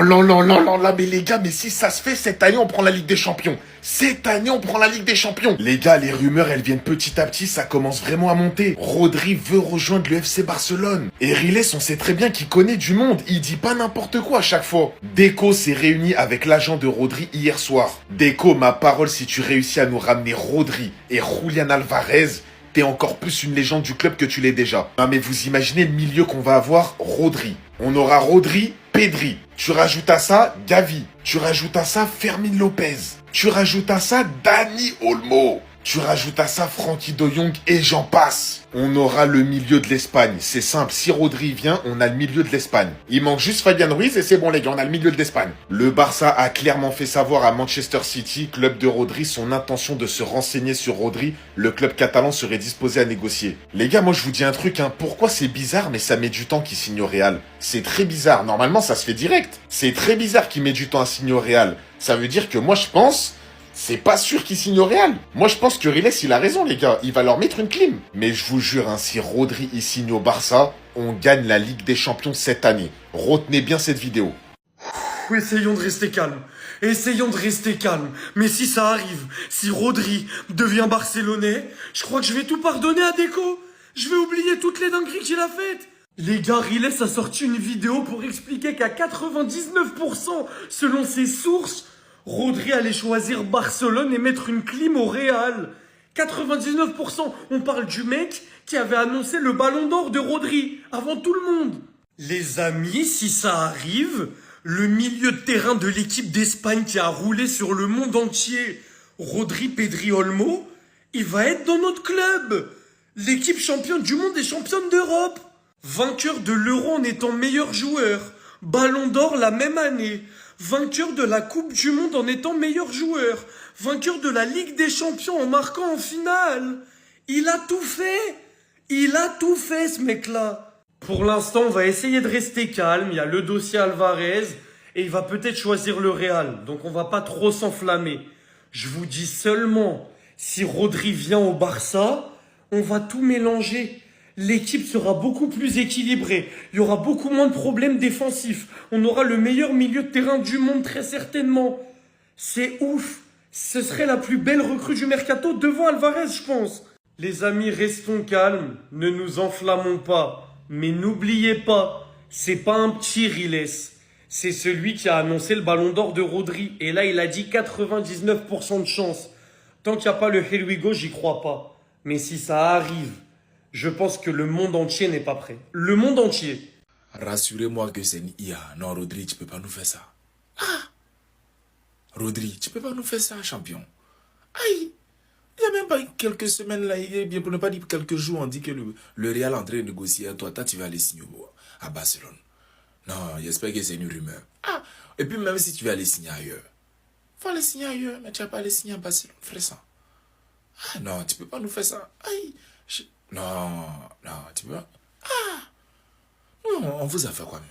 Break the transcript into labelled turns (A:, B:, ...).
A: non, non, non, non, non, là, mais les gars, mais si ça se fait, cette année, on prend la Ligue des Champions. Cette année, on prend la Ligue des Champions. Les gars, les rumeurs, elles viennent petit à petit, ça commence vraiment à monter. Rodri veut rejoindre le FC Barcelone. Et Riles, on sait très bien qu'il connaît du monde. Il dit pas n'importe quoi à chaque fois. Deco s'est réuni avec l'agent de Rodri hier soir. Deco, ma parole, si tu réussis à nous ramener Rodri et Julian Alvarez, t'es encore plus une légende du club que tu l'es déjà. Non mais vous imaginez le milieu qu'on va avoir? Rodri. On aura Rodri, Pedri. Tu rajoutes à ça Gavi. Tu rajoutes à ça Fermin Lopez. Tu rajoutes à ça Dani Olmo. Tu rajoutes à ça Frankie de Jong et j'en passe. On aura le milieu de l'Espagne. C'est simple, si Rodri vient, on a le milieu de l'Espagne. Il manque juste Fabian Ruiz et c'est bon les gars, on a le milieu de l'Espagne. Le Barça a clairement fait savoir à Manchester City, club de Rodri, son intention de se renseigner sur Rodri. Le club catalan serait disposé à négocier. Les gars, moi je vous dis un truc, pourquoi c'est bizarre mais ça met du temps qu'il signe au Real? C'est très bizarre, normalement ça se fait direct. C'est très bizarre qu'il met du temps à signer au Real. Ça veut dire que moi je pense... C'est pas sûr qu'il signe au Real. Moi, je pense que Riles, il a raison, les gars. Il va leur mettre une clim. Mais je vous jure, si Rodri il signe au Barça, on gagne la Ligue des Champions cette année. Retenez bien cette vidéo.
B: Essayons de rester calmes. Essayons de rester calmes. Mais si ça arrive, si Rodri devient barcelonais, je crois que je vais tout pardonner à Deco. Je vais oublier toutes les dingueries qu'il a faites. Les gars, Riles a sorti une vidéo pour expliquer qu'à 99%, selon ses sources, Rodri allait choisir Barcelone et mettre une clim au Real. 99%, on parle du mec qui avait annoncé le ballon d'or de Rodri avant tout le monde. Les amis, si ça arrive, le milieu de terrain de l'équipe d'Espagne qui a roulé sur le monde entier, Rodri, Pedri, Olmo, il va être dans notre club. L'équipe championne du monde et championne d'Europe. Vainqueur de l'Euro en étant meilleur joueur. Ballon d'or la même année. Vainqueur de la Coupe du Monde en étant meilleur joueur. Vainqueur de la Ligue des Champions en marquant en finale. Il a tout fait. Il a tout fait, ce mec-là. Pour l'instant, on va essayer de rester calme. Il y a le dossier Alvarez et il va peut-être choisir le Real. Donc, on va pas trop s'enflammer. Je vous dis seulement, si Rodri vient au Barça, on va tout mélanger. L'équipe sera beaucoup plus équilibrée. Il y aura beaucoup moins de problèmes défensifs. On aura le meilleur milieu de terrain du monde très certainement. C'est ouf. Ce serait la plus belle recrue du mercato devant Alvarez, je pense. Les amis, restons calmes. Ne nous enflammons pas. Mais n'oubliez pas, c'est pas un petit Riles. C'est celui qui a annoncé le ballon d'or de Rodri. Et là, il a dit 99% de chance. Tant qu'il n'y a pas le Here we go, j'y crois pas. Mais si ça arrive... Je pense que le monde entier n'est pas prêt. Le monde entier.
C: Rassurez-moi que c'est une IA. Non, Rodri, tu peux pas nous faire ça. Ah! Rodri, tu peux pas nous faire ça, champion. Aïe! Il y a même pas quelques semaines, là, bien pour ne pas dire quelques jours, on dit que le Real est en train de négocier. Toi, tu vas aller signer à Barcelone. Non, j'espère que c'est une rumeur. Ah! Et puis même si tu vas aller signer ailleurs. Faut aller signer ailleurs, mais tu vas pas aller signer à Barcelone, frère ça. Ah non, tu peux pas nous faire ça. Aïe! Non, non, tu peux pas. Ah! Non, on vous a fait quoi même?